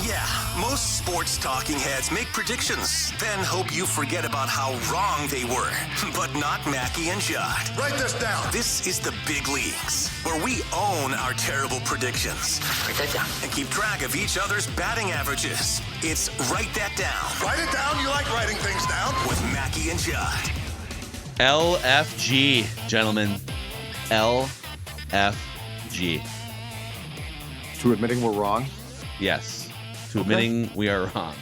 Yeah, most sports talking heads make predictions, then hope you forget about how wrong they were. But not Mackie and Judd. Write this down. This is the big leagues, where we own our terrible predictions. Write that down. And keep track of each other's batting averages. It's Write That Down. Write it down. You like writing things down. With Mackie and Judd. LFG, gentlemen. LFG. To admitting we're wrong? Yes. To admitting we are wrong.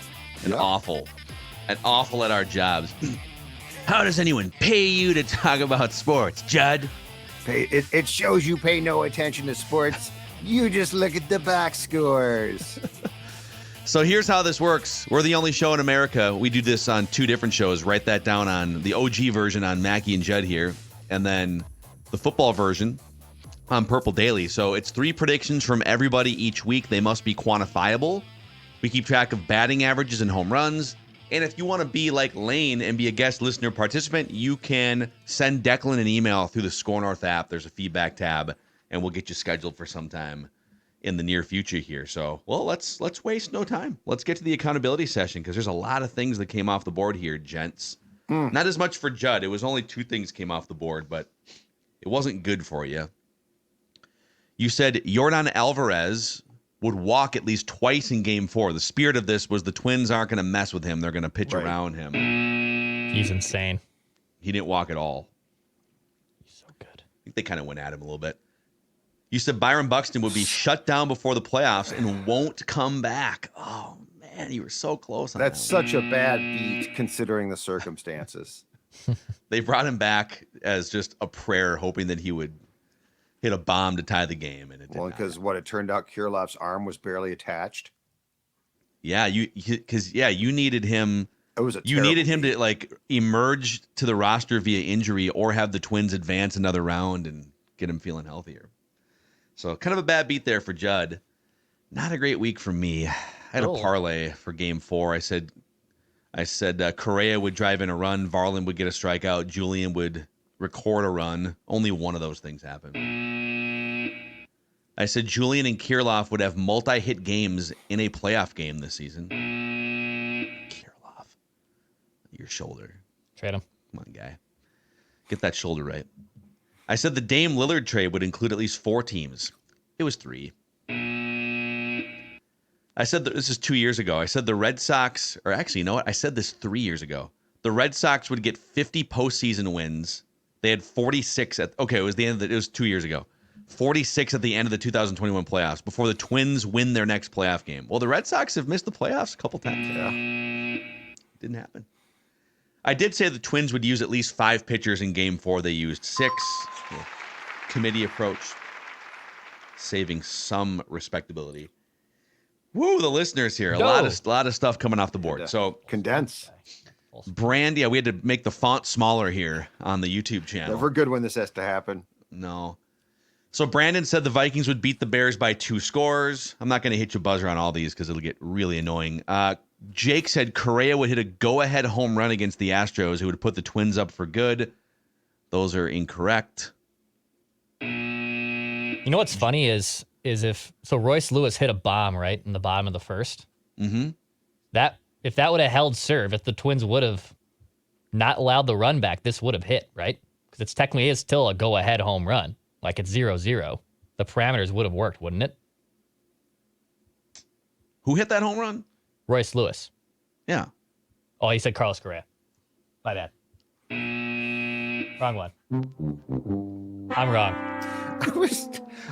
And awful. And awful at our jobs. How does anyone pay you to talk about sports, Judd? It shows you pay no attention to sports. You just look at the box scores. So here's how this works. We're the only show in America. We do this on 2 different shows. Write that down on the OG version on Mackie and Judd here. And then the football version on Purple Daily. So it's 3 predictions from everybody each week. They must be quantifiable. We keep track of batting averages and home runs. And if you want to be like Lane and be a guest listener participant, you can send Declan an email through the SKOR North app. There's a feedback tab, and we'll get you scheduled for some time in the near future here. So, well, let's waste no time. Let's get to the accountability session because there's a lot of things that came off the board here, gents. Not as much for Judd. It was only 2 things came off the board, but it wasn't good for you. You said Yordan Alvarez would walk at least twice in Game 4. The spirit of this was the Twins aren't going to mess with him. They're going to pitch around him. He's insane. He didn't walk at all. He's so good. I think they kind of went at him a little bit. You said Byron Buxton would be shut down before the playoffs and won't come back. Oh, man, you were so close on That's that one. such a bad beat considering the circumstances. They brought him back as just a prayer, hoping that he would hit a bomb to tie the game. And it did Well, not. because it turned out Kirillov's arm was barely attached. Yeah, you needed him. It was You needed him to like emerge to the roster via injury or have the Twins advance another round and get him feeling healthier. So kind of a bad beat there for Judd. Not a great week for me. I had a parlay for Game 4. I said Correa would drive in a run, Varland would get a strikeout, Julian would record a run. Only one of those things happened. I said Julian and Kirilloff would have multi-hit games in a playoff game this season. Kirilloff, your shoulder. Trade him. Come on, guy. Get that shoulder right. I said the Dame Lillard trade would include at least 4 teams. It was 3. I said that this is 2 years ago. I said the Red Sox, or actually, you know what? I said this 3 years ago. The Red Sox would get 50 postseason wins. They had 46 it was 2 years ago. 46 at the end of the 2021 playoffs before the Twins win their next playoff game. Well, the Red Sox have missed the playoffs a couple times. Yeah. Didn't happen. I did say the Twins would use at least 5 pitchers in Game 4. They used 6. Yeah. Committee approach. Saving some respectability. Woo, the listeners here. A lot of stuff coming off the board. So condense. Brand, we had to make the font smaller here on the YouTube channel. Never good when this has to happen. No. So Brandon said the Vikings would beat the Bears by 2 scores. I'm not going to hit your buzzer on all these because it'll get really annoying. Jake said Correa would hit a go-ahead home run against the Astros, who would put the Twins up for good. Those are incorrect. You know what's funny is if Royce Lewis hit a bomb right in the bottom of the first. Mm-hmm. If that would have held serve, if the Twins would have not allowed the run back, this would have hit, right? Because it's technically is still a go-ahead home run. Like it's 0-0. The parameters would have worked, wouldn't it? Who hit that home run? Royce Lewis. Yeah. Oh, he said Carlos Correa. My bad. Wrong one. I'm wrong.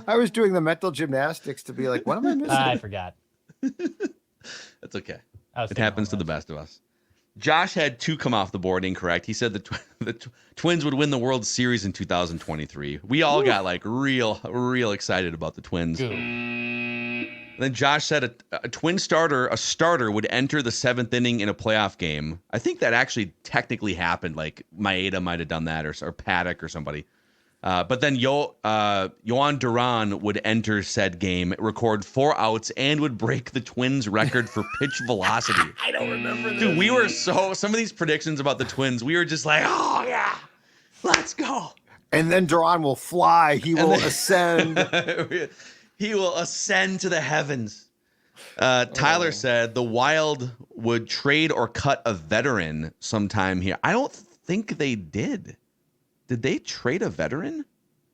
I was doing the mental gymnastics to be like, what am I missing? I forgot. That's okay. I was It happens to the best of us. Josh had 2 come off the board incorrect. He said the Twins would win the World Series in 2023. We all got like real excited about the Twins. Good. Then Josh said a Twin starter would enter the 7th inning in a playoff game. I think that actually technically happened. Like Maeda might have done that, or Paddock or somebody. But then Yohan Duran would enter said game, record 4 outs, and would break the Twins' record for pitch velocity. I don't remember this. Dude, we were some of these predictions about the Twins, we were just like, oh, yeah, let's go. And then Duran will fly. He will ascend. He will ascend to the heavens. Tyler said the Wild would trade or cut a veteran sometime here. I don't think they did. Did they trade a veteran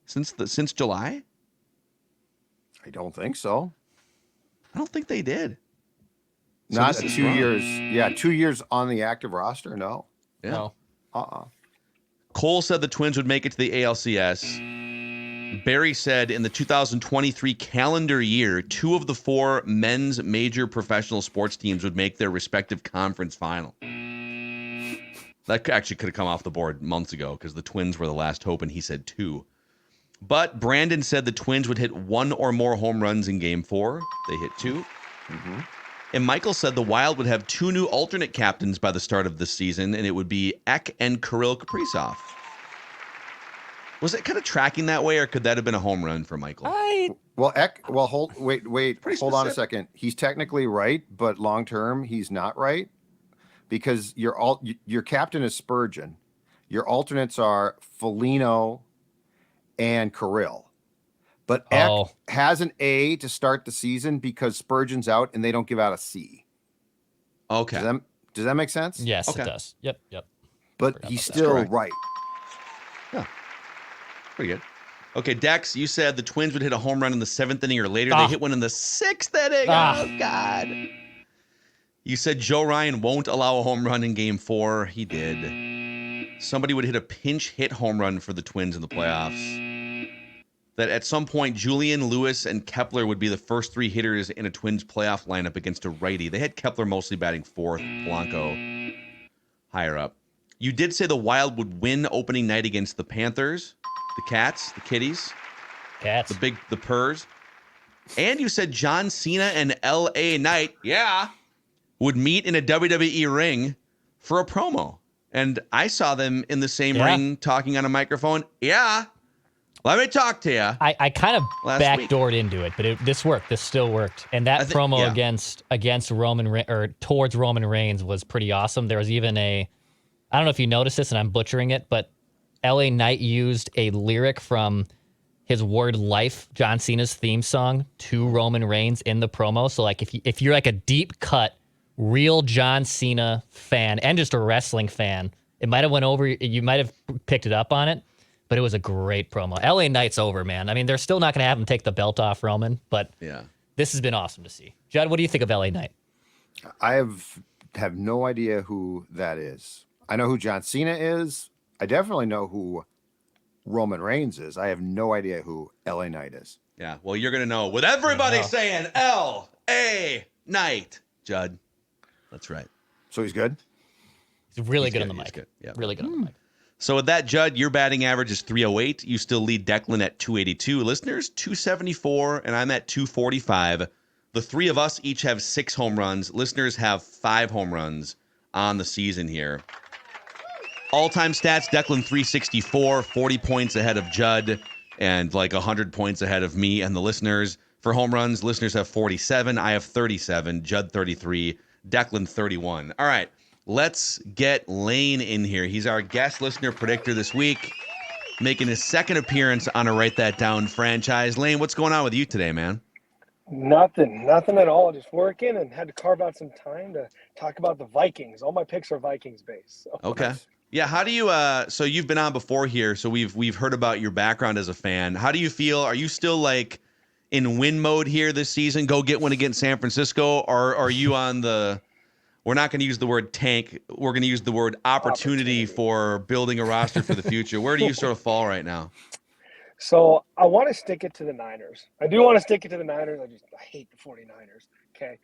since July? I don't think so. I don't think they did. Not this is 2 wrong. years. Yeah, 2 years on the active roster. No. Yeah. No. Cole said the Twins would make it to the ALCS. Barry said in the 2023 calendar year, 2 of the 4 men's major professional sports teams would make their respective conference final. That actually could have come off the board months ago because the Twins were the last hope, and he said 2. But Brandon said the Twins would hit 1 or more home runs in Game 4. They hit 2. Mm-hmm. And Michael said the Wild would have 2 new alternate captains by the start of this season, and it would be Ek and Kirill Kaprizov. Was it kind of tracking that way, or could that have been a home run for Michael? Well, hold Pretty on a specific. second. He's technically right, but long term, he's not right because your captain is Spurgeon. Your alternates are Foligno and Kirill. But Ek has an A to start the season because Spurgeon's out and they don't give out a C. Okay. Does that make sense? Yes, Okay. it does. Yep. But he's still Correct. right. Yeah. Pretty good. Okay, Dex, you said the Twins would hit a home run in the 7th inning or later. Ah. They hit one in the 6th inning. Ah. Oh, God. You said Joe Ryan won't allow a home run in Game 4. He did. Somebody would hit a pinch hit home run for the Twins in the playoffs. That at some point, Julian, Lewis, and Kepler would be the first 3 hitters in a Twins playoff lineup against a righty. They had Kepler mostly batting 4th, Polanco higher up. You did say the Wild would win opening night against the Panthers, the Cats, the Kitties, Cats. the Purrs. And you said John Cena and LA Knight, would meet in a WWE ring for a promo. And I saw them in the same ring talking on a microphone. Yeah. Let me talk to you. I kind of Last backdoored into it, but this worked. This still worked. And that promo against towards Roman Reigns was pretty awesome. There was even I don't know if you noticed this, and I'm butchering it, but LA Knight used a lyric from his Word Life, John Cena's theme song, to Roman Reigns in the promo. So like if you're like a deep cut, real John Cena fan and just a wrestling fan, it might have went over. You might have picked it up on it. But it was a great promo. LA Knight's over, man. I mean, they're still not going to have him take the belt off Roman, but this has been awesome to see. Judd, what do you think of LA Knight? I have no idea who that is. I know who John Cena is. I definitely know who Roman Reigns is. I have no idea who LA Knight is. Yeah, well, you're going to know with everybody saying L.A. Knight, Judd. That's right. So he's good? He's really He's good on good. the He's mic. good. Yep. Really good on the mic. So with that, Judd, your batting average is 308. You still lead Declan at 282. Listeners, 274, and I'm at 245. The 3 of us each have 6 home runs. Listeners have 5 home runs on the season here. All-time stats, Declan 364, 40 points ahead of Judd, and like 100 points ahead of me and the listeners. For home runs, listeners have 47. I have 37. Judd 33. Declan 31. All right. Let's get Lane in here. He's our guest listener predictor this week, making his second appearance on a Write That Down franchise. Lane, what's going on with you today, man? Nothing at all. Just working and had to carve out some time to talk about the Vikings. All my picks are Vikings based. So. Okay. Yeah, how do you so you've been on before here, so we've heard about your background as a fan. How do you feel? Are you still like in win mode here this season? Go get one against San Francisco, or are you on the we're not going to use the word tank. We're going to use the word opportunity for building a roster for the future. Where do you sort of fall right now? So I want to stick it to the Niners. I do want to stick it to the Niners. I hate the 49ers. Okay.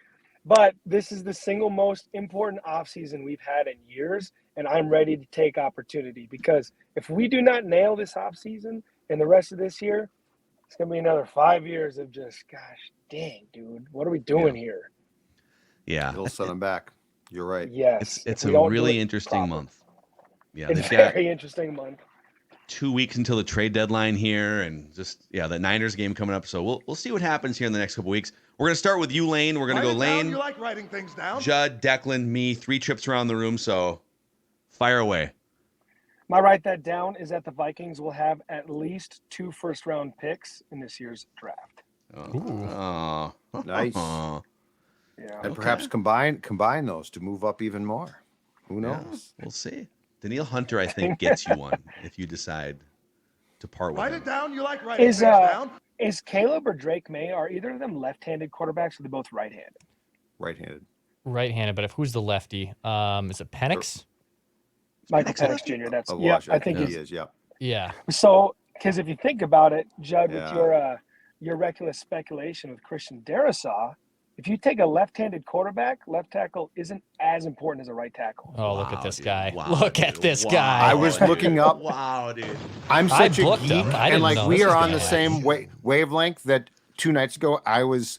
But this is the single most important offseason we've had in years, and I'm ready to take opportunity because if we do not nail this offseason and the rest of this year, it's going to be another 5 years of just, gosh dang, dude, what are we doing here? Yeah. It'll set him back. You're right. Yes. It's a really interesting month. Yeah, It's they've got very interesting month. 2 weeks until the trade deadline here, and just the Niners game coming up. So we'll see what happens here in the next couple weeks. We're gonna start with you, Lane. We're gonna go Lane, You like writing things down? Judd, Declan, me. 3 trips around the room. So fire away. My write that down is that the Vikings will have at least 2 first-round picks in this year's draft. Oh, Nice. And perhaps combine those to move up even more. Who knows? Yeah, we'll see. Daniil Hunter, I think, gets you one if you decide to part with Write him. it down. You like writing things down? Is Caleb or Drake May, are either of them left-handed quarterbacks or they're both right-handed? Right-handed. Right-handed, but if who's the lefty? Is it Penix? Michael Penix Jr. That's I think he is. Yeah. Yeah. So, because if you think about it, Judd, Yeah. with your reckless speculation with Christian Darrisaw, if you take a left-handed quarterback, left tackle isn't as important as a right tackle. Oh, look at this guy. Wow, Look at this guy. I was looking up. Wow, dude. I'm such a booked geek, him. I and didn't like know we this are was on gonna the same wavelength. That 2 nights ago, I was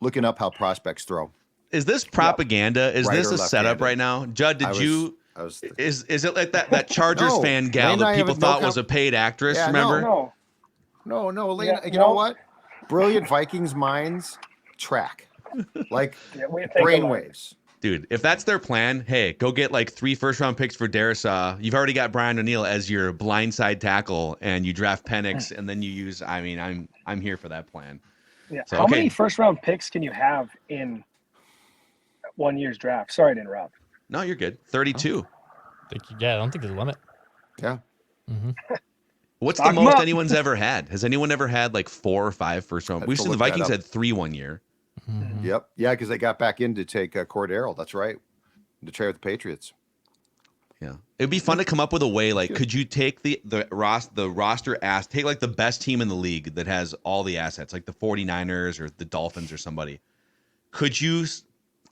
looking up how prospects throw. Is this propaganda? Is Right this or a setup left-handed? right now? Judd, is it like that Chargers No. fan gal Lane and that I people have no thought was a paid actress? Yeah, remember? No. No, Lena, Yeah, you know what? Brilliant Vikings minds track. Like we think alike. brainwaves. Dude, if that's their plan, hey, go get like 3 first-round picks for Darrisaw. You've already got Brian O'Neill as your blindside tackle, and you draft Penix, and then you use. I mean, I'm here for that plan. Yeah. So, How okay. many first-round picks can you have in 1 year's draft? Sorry to interrupt. No, you're good. 32. I don't think there's a limit. Yeah. What's Stock the 'em most up. anyone's ever had? Has anyone ever had like 4 or 5 first-round? Have We've to seen the look that Vikings up. had 3 1 year. Yep. Yeah, because they got back in to take Cordero. That's right. To trade with the Patriots. Yeah, it'd be fun to come up with a way. Like, could you take the roster take like the best team in the league that has all the assets, like the 49ers or the Dolphins or somebody? Could you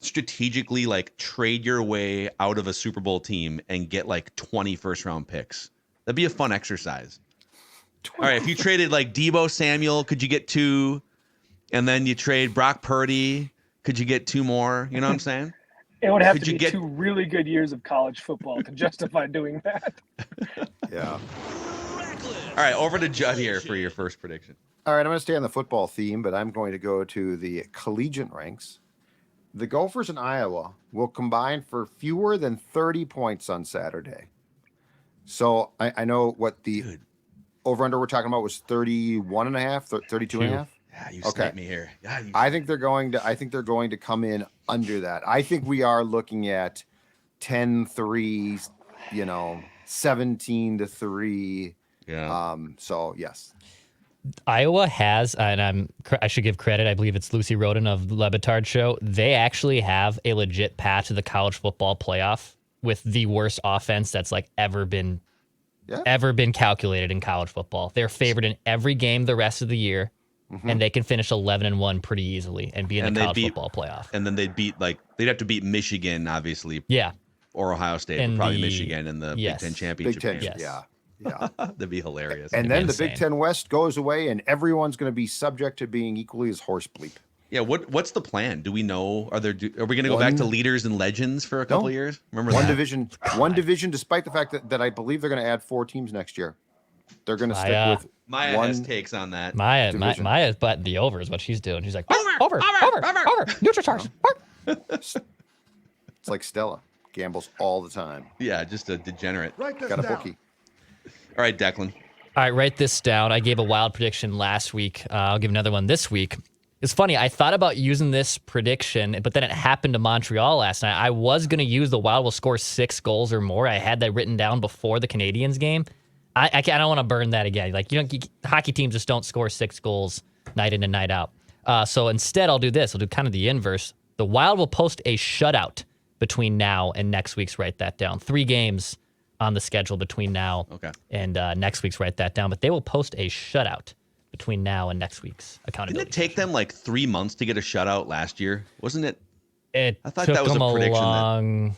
strategically like trade your way out of a Super Bowl team and get like 20 first-round picks? That'd be a fun exercise. All right, if you traded like Deebo Samuel, could you get 2? And then you trade Brock Purdy, could you get 2 more? You know what I'm saying? It would have Could to you be get- 2 really good years of college football to justify doing that. Yeah. All right, over to Judd here for your first prediction. All right, I'm going to stay on the football theme, but I'm going to go to the collegiate ranks. The Gophers in Iowa will combine for fewer than 30 points on Saturday. So I know what the over-under we're talking about was 31 and a half, 32 and a half. Yeah, you sniped me here. Yeah, I think they're going to come in under that. I think we are looking at 10-3, 17-3. Yeah. So yes. Iowa has, and I should give credit, I believe it's Lucy Roden of the Lebitard Show. They actually have a legit path to the college football playoff with the worst offense that's like ever been calculated in college football. They're favored in every game the rest of the year, and they can finish 11-1 pretty easily and be in the college football playoff. And then they'd have to beat Michigan, obviously. Yeah. Or Ohio State, And but probably the- Michigan in the yes. Big Ten championship. Big Ten, game. Yes. yeah. That'd be hilarious. And It'd then be the Big insane. Ten West goes away, and everyone's going to be subject to being equally as horse bleep. Yeah, what's the plan? Do we know? Are we going to go back to leaders and legends for a couple of years? Remember one that? division, despite the fact that I believe they're going to add 4 teams next year. They're going to stick with Maya one has takes on that. Maya's butting the over is what she's doing. She's like, over, Nutri-Stars. It's like Stella gambles all the time. Yeah, just a degenerate. All Write this Got a down. bookie. right, Declan. All right, write this down. I gave a wild prediction last week. I'll give another one this week. It's funny. I thought about using this prediction, but then it happened to Montreal last night. I was going to use the Wild will score 6 goals or more. I had that written down before the Canadiens game. I don't want to burn that again. Like, hockey teams just don't score 6 goals night in and night out. So instead, I'll do this. I'll do kind of the inverse. The Wild will post a shutout between now and next week's. Write that down. 3 games on the schedule between now and next week's. Write that down. But they will post a shutout between now and next week's accountability. Didn't it take them like 3 months to get a shutout last year? Wasn't it? I thought took that was a them prediction that- long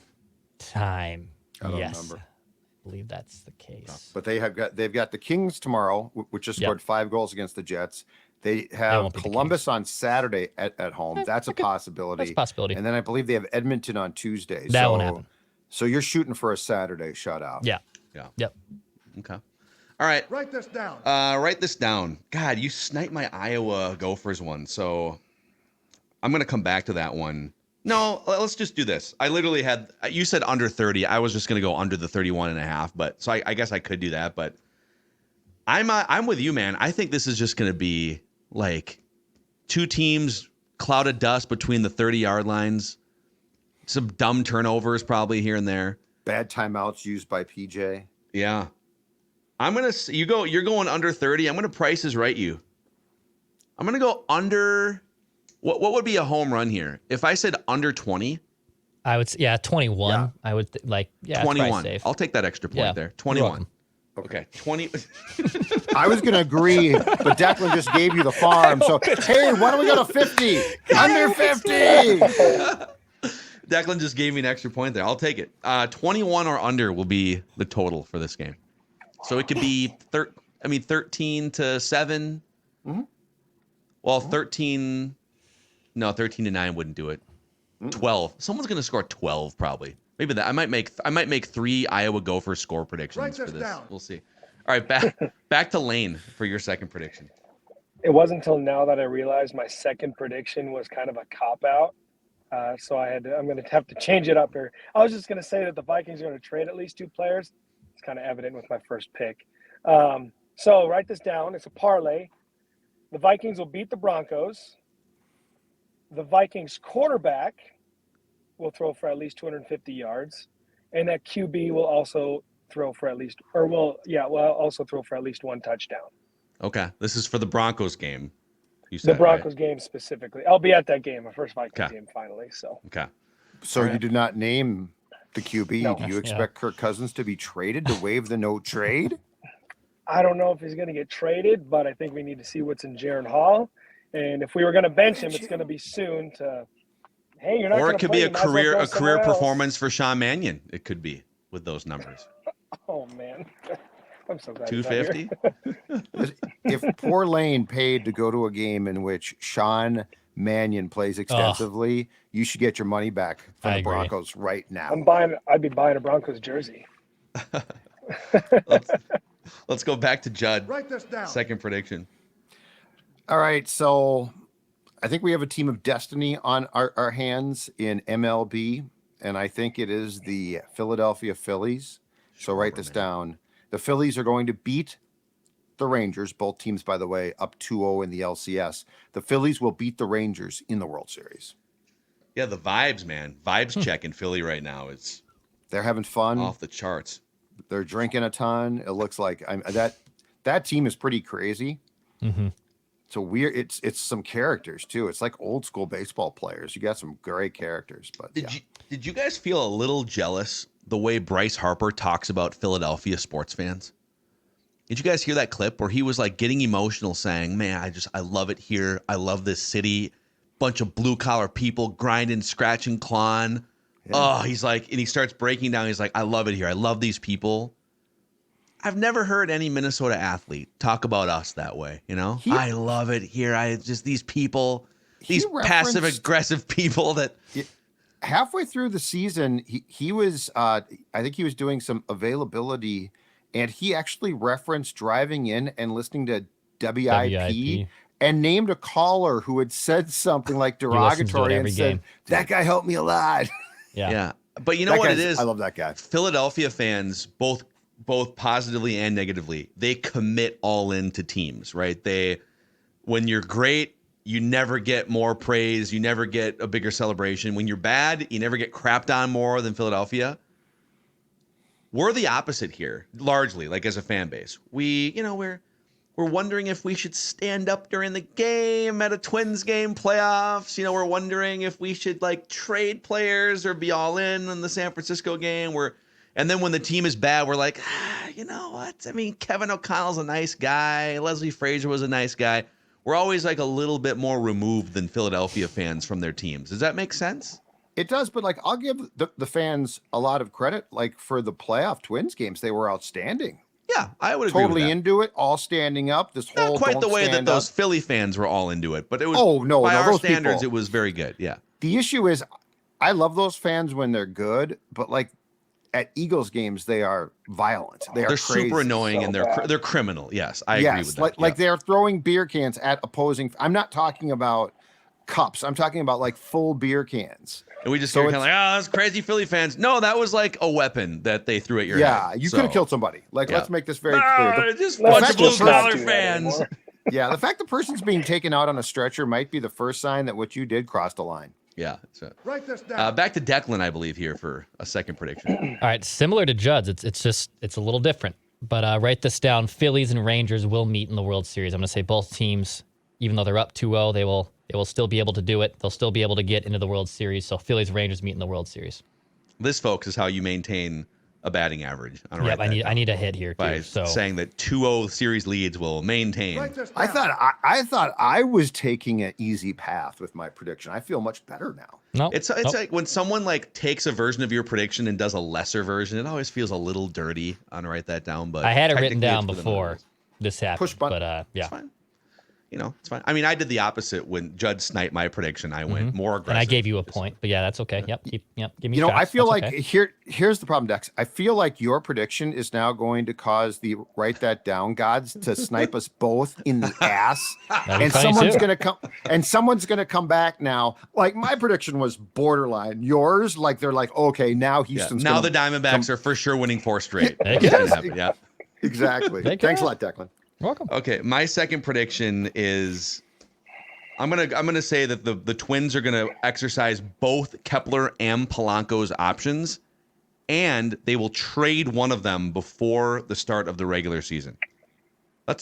time. I don't yes, remember. I believe that's the case. But they've got the Kings tomorrow, which just scored 5 goals against the Jets. They have won't be the Columbus on Saturday at home. That's a possibility. That's a possibility. And then I believe they have Edmonton on Tuesday. That won't happen. So you're shooting for a Saturday shutout. Yeah. Yeah. Yep. Okay. All right. Write this down. Write this down. God, you sniped my Iowa Gophers one, so I'm gonna come back to that one. No, let's just do this. I literally had, you said under 30. I was just gonna go under the 31 and a half, but so I guess I could do that. But I'm with you, man. I think this is just gonna be like 2 teams cloud of dust between the 30-yard lines. Some dumb turnovers probably here and there. Bad timeouts used by PJ. Yeah. You're going under 30. I'm going to Price is Right you. I'm going to go under. What would be a home run here? If I said under 20, I would 21. Yeah. I would 21. Safe. I'll take that extra point there. 21. Okay, 20. I was going to agree, but Declan just gave you the farm. So, hey, why don't we go to 50? Under 50. Declan just gave me an extra point there. I'll take it. 21 or under will be the total for this game. So it could be 13 to 7. Mm-hmm. Well, 13 to 9 wouldn't do it. 12. Someone's going to score 12 probably. Maybe that. I might make 3 Iowa Gopher score predictions for this. Down. We'll see. All right, back to Lane for your second prediction. It wasn't until now that I realized my second prediction was kind of a cop-out. So I'm going to have to change it up here. I was just going to say that the Vikings are going to trade at least 2 players. It's kind of evident with my first pick. So write this down. It's a parlay. The Vikings will beat the Broncos. The Vikings quarterback will throw for at least 250 yards. And that QB will also throw for at least, will also throw for at least 1 touchdown. Okay. This is for the Broncos game. You said, the Broncos right? game specifically. I'll be at that game, my first Vikings game finally. So. Okay. So you did not name the QB. No. Do you expect Kirk Cousins to be traded to waive the no trade? I don't know if he's going to get traded, but I think we need to see what's in Jaron Hall. And if we were going to bench him, it's going to be soon to, hey, you're not or going it to could be a career else. performance for Sean Mannion. It could be with those numbers. Oh, man. I'm so glad 250. If poor Lane paid to go to a game in which Sean Mannion plays extensively, you should get your money back from the Broncos right now. I'd be buying a Broncos jersey. Let's go back to Judd. Write this down. Second prediction. All right, so I think we have a team of destiny on our hands in MLB, and I think it is the Philadelphia Phillies. So write this down. The Phillies are going to beat the Rangers, both teams, by the way, up 2-0 in the LCS. The Phillies will beat the Rangers in the World Series. Yeah, the vibes, man. Vibes check in Philly right now. They're having fun. Off the charts. They're drinking a ton. It looks like that team is pretty crazy. Mm-hmm. So weird. It's some characters too. It's like old school baseball players. You got some great characters. But did you guys feel a little jealous the way Bryce Harper talks about Philadelphia sports fans? Did you guys hear that clip where he was like getting emotional saying, man, I love it here. I love this city. Bunch of blue collar people grinding, scratching, clawing. Yeah. Oh, he's like, and he starts breaking down. He's like, I love it here. I love these people. I've never heard any Minnesota athlete talk about us that way. You know, I love it here. These people, these passive aggressive people that. Halfway through the season, he was, I think he was doing some availability, and he actually referenced driving in and listening to WIP. And named a caller who had said something like derogatory and said, that guy helped me a lot. Yeah. But you know what it is? I love that guy. Philadelphia fans, both positively and negatively, they commit all into teams, right? When you're great, you never get more praise. You never get a bigger celebration. When you're bad, you never get crapped on more than Philadelphia. We're the opposite here, largely, like as a fan base. We're wondering if we should stand up during the game at a Twins game playoffs. We're wondering if we should like trade players or be all in the San Francisco game. And then when the team is bad, we're like, you know what? I mean, Kevin O'Connell's a nice guy. Leslie Frazier was a nice guy. We're always like a little bit more removed than Philadelphia fans from their teams. Does that make sense? It does, but like I'll give the fans a lot of credit. Like for the playoff Twins games, they were outstanding. Yeah, I would agree. Totally with that. into it, all standing up. This whole not quite the way that those Philly fans were all into it, but it was. By our standards, it was very good. Yeah. The issue is, I love those fans when they're good, but like at Eagles games, they are violent. They're crazy. Super annoying and they're criminal. Yes, I agree with that. Like they're throwing beer cans at opposing. I'm not talking about cups. I'm talking about like full beer cans. And we just kind of like, that's crazy Philly fans. No, that was like a weapon that they threw at your head. Yeah, you could have killed somebody. Like, let's make this very clear. Just a bunch of blue collar fans. Yeah, the fact the person's being taken out on a stretcher might be the first sign that what you did crossed the line. Yeah. So, Write this down. back to Declan, I believe, here for a second prediction. All right, similar to Judd's, it's a little different. But write this down: Phillies and Rangers will meet in the World Series. I'm going to say both teams, even though they're up 2-0, they will still be able to do it. They'll still be able to get into the World Series. So Phillies Rangers meet in the World Series. This, folks, is how you maintain a batting average. Yep, I need a hit here by too. So saying that 2-0 series leads will maintain. Write this down. I thought I was taking an easy path with my prediction. I feel much better now. no, It's like when someone like takes a version of your prediction and does a lesser version, it always feels a little dirty on write that down. But I had it written technically down it's for the before numbers. this happened. Push button. But yeah, It's fine. It's fine. I mean, I did the opposite when Judd sniped my prediction. I went more aggressive. and I gave you a point. But yeah, that's okay. Yep, give me. I feel That's like okay. here's the problem, Dex. I feel like your prediction is now going to cause the write that down gods to snipe us both in the ass. That'd be And funny, someone's gonna come back now. Like my prediction was borderline. Yours, like they're like, okay, now Houston's now gonna the Diamondbacks are for sure winning 4 straight. They It's can. gonna happen, yeah. exactly. They Thanks a can. lot, Declan. Welcome. Okay, my second prediction is I'm gonna say that the Twins are gonna exercise both Kepler and Polanco's options, and they will trade one of them before the start of the regular season.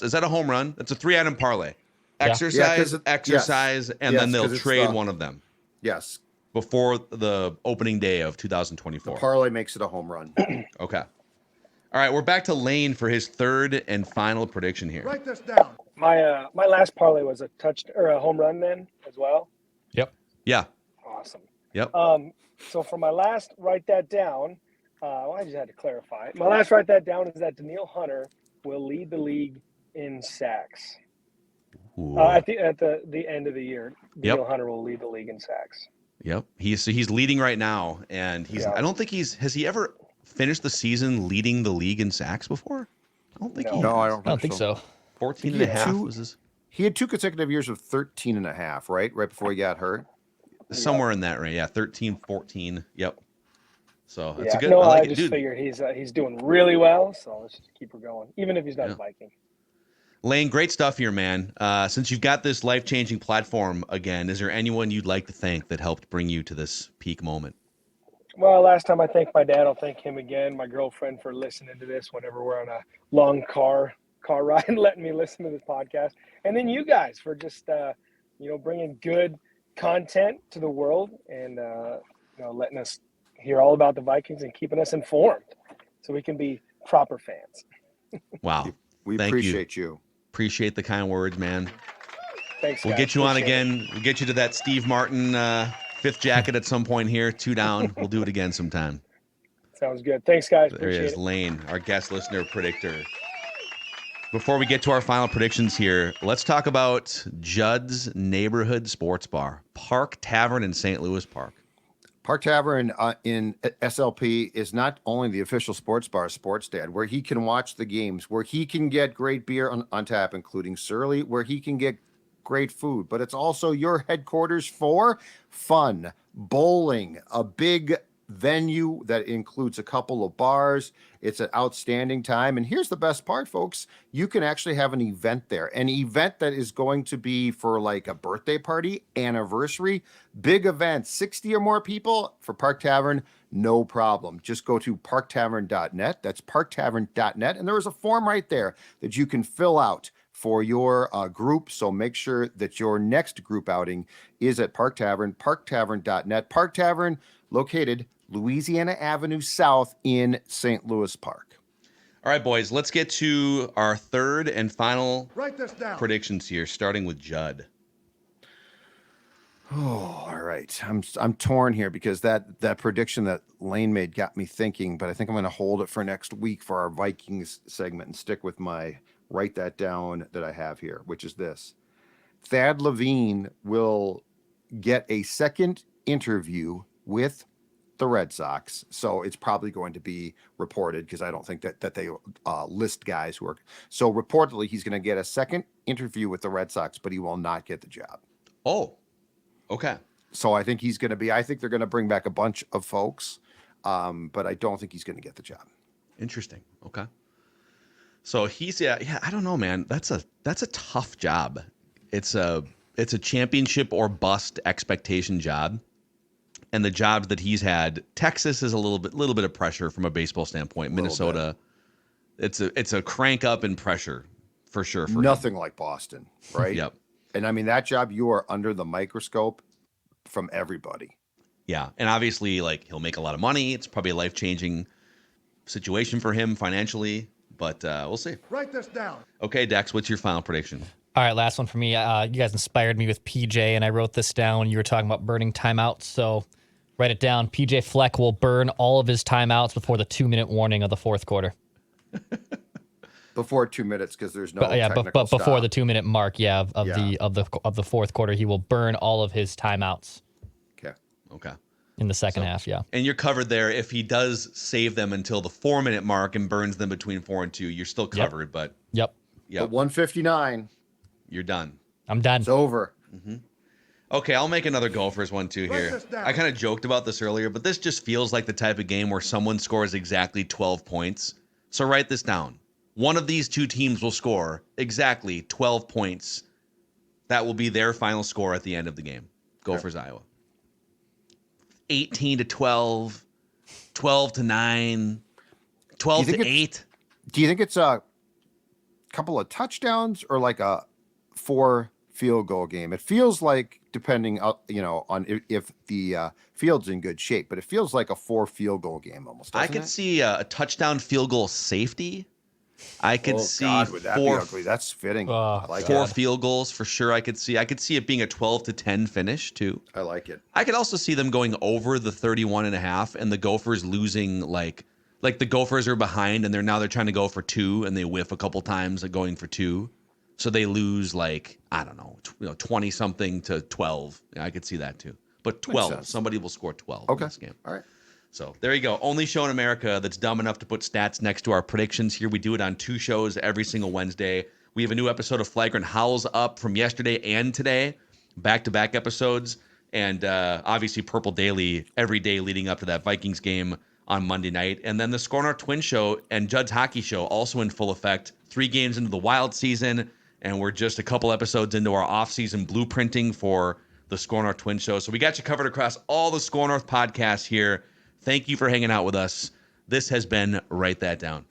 Is that a home run? That's a 3-item parlay. Yeah. Exercise, Yes, and yes, then they'll 'cause it's trade the- one of them Yes. before the opening day of The 2024. parlay makes it a home run. Okay. All right, we're back to Lane for his third and final prediction here. Write this down. My last parlay was a home run then as well. Yep. Yeah. Awesome. Yep. So for my last write that down, I just had to clarify. My last write that down is that Daniil Hunter will lead the league in sacks. At the end of the year, Daniil Hunter will lead the league in sacks. Yep. He's leading right now, and I don't think has he ever finished the season leading the league in sacks before? I don't think No. he No, I has. don't I don't think so. 14 and a half two- was his, He had 2 consecutive years of 13 and a half, right? Right before he got hurt. somewhere in that range. Yeah, 13, 14. Yep. So that's Yeah, a good. no, I like I it, just dude. figured he's doing really well, so let's just keep her going, even if he's not a Viking. Lane, great stuff here, man. Since you've got this life-changing platform again, is there anyone you'd like to thank that helped bring you to this peak moment? Well, last time I thanked my dad, I'll thank him again. My girlfriend for listening to this whenever we're on a long car ride and letting me listen to this podcast. And then you guys for just, bringing good content to the world and, letting us hear all about the Vikings and keeping us informed so we can be proper fans. Wow. We Thank you. appreciate you. Appreciate the kind words, man. Thanks, We'll guys. get you on Appreciate it. again. We'll get you to that Steve Martin 5th jacket at some point here. 2 down. We'll do it again sometime. Sounds good. Thanks, guys. There he Appreciate is, it. Lane, our guest listener predictor. Before we get to our final predictions here, let's talk about Judd's Neighborhood Sports Bar, Park Tavern in St. Louis Park. Park Tavern in SLP is not only the official sports bar, Sports Dad, where he can watch the games, where he can get great beer on tap, including Surly, where he can get great food, but it's also your headquarters for fun, bowling, a big venue that includes a couple of bars. It's an outstanding time. And here's the best part, folks. You can actually have an event there, an event that is going to be for like a birthday party, anniversary, big event, 60 or more people for Park Tavern. No problem. Just go to parktavern.net. That's parktavern.net. And there is a form right there that you can fill out for your group. So make sure that your next group outing is at Park Tavern, parktavern.net. Park Tavern, located Louisiana Avenue South in St. Louis Park. All right, boys, let's get to our third and final Write this down. predictions here, starting with Judd. Oh, all right. I'm torn here because that prediction that Lane made got me thinking, but I think I'm going to hold it for next week for our Vikings segment and stick with my write that down that I have here, which is this. Thad Levine will get a second interview with the Red Sox. So it's probably going to be reported because I don't think that they list guys who are. So reportedly, he's going to get a second interview with the Red Sox, but he will not get the job. Oh, okay. So I think I think they're going to bring back a bunch of folks, but I don't think he's going to get the job. Interesting. Okay. So he's I don't know, man. That's a tough job. It's a championship or bust expectation job. And the jobs that he's had, Texas is a little bit of pressure from a baseball standpoint. Minnesota, it's a crank up in pressure for sure. For Nothing him. like Boston, right? Yep. And I mean, that job, you are under the microscope from everybody. Yeah, and obviously, like, he'll make a lot of money. It's probably a life-changing situation for him financially, but we'll see. Write this down. Okay, Dex, what's your final prediction? All right, last one for me. You guys inspired me with PJ, and I wrote this down when you were talking about burning timeouts. So write it down. PJ Fleck will burn all of his timeouts before the 2-minute warning of the fourth quarter. Before 2 minutes, because there's no but before the 2-minute mark, of the fourth quarter, he will burn all of his timeouts. Okay. In the second half, yeah. And you're covered there. If he does save them until the 4-minute mark and burns them between 4 and 2, you're still covered. But Yep. But 159, you're done. I'm done. it's over. Okay, I'll make another Gophers one too here. this down. I kind of joked about this earlier, but this just feels like the type of game where someone scores exactly 12 points. So write this down. One of these two teams will score exactly 12 points. That will be their final score at the end of the game. Gophers, Iowa. 18-12, 12-9, 12-8. Do you think it's a couple of touchdowns or like a 4 field goal game? It feels like, depending, on if the field's in good shape, but it feels like a 4 field goal game almost. I could see a touchdown field goal safety. I could see would that be ugly? That's fitting. I like 4 it. field goals for sure. I could see it being a 12-10 finish too. I like it. I could also see them going over the 31.5 and the Gophers losing like the Gophers are behind and they're trying to go for 2 and they whiff a couple times at going for 2. So they lose 20 something to 12. Yeah, I could see that too. But 12, somebody will score 12 in this game. All right. So there you go. Only show in America that's dumb enough to put stats next to our predictions here. We do it on 2 shows every single Wednesday. We have a new episode of Flagrant Howls up from yesterday and today, back-to-back episodes. And obviously Purple Daily every day leading up to that Vikings game on Monday night. And then the SKOR Twin Show and Judd's Hockey Show also in full effect. 3 games into the Wild season, and we're just a couple episodes into our off-season blueprinting for the SKOR Twin Show. So we got you covered across all the SKOR North podcasts here. Thank you for hanging out with us. This has been Write That Down.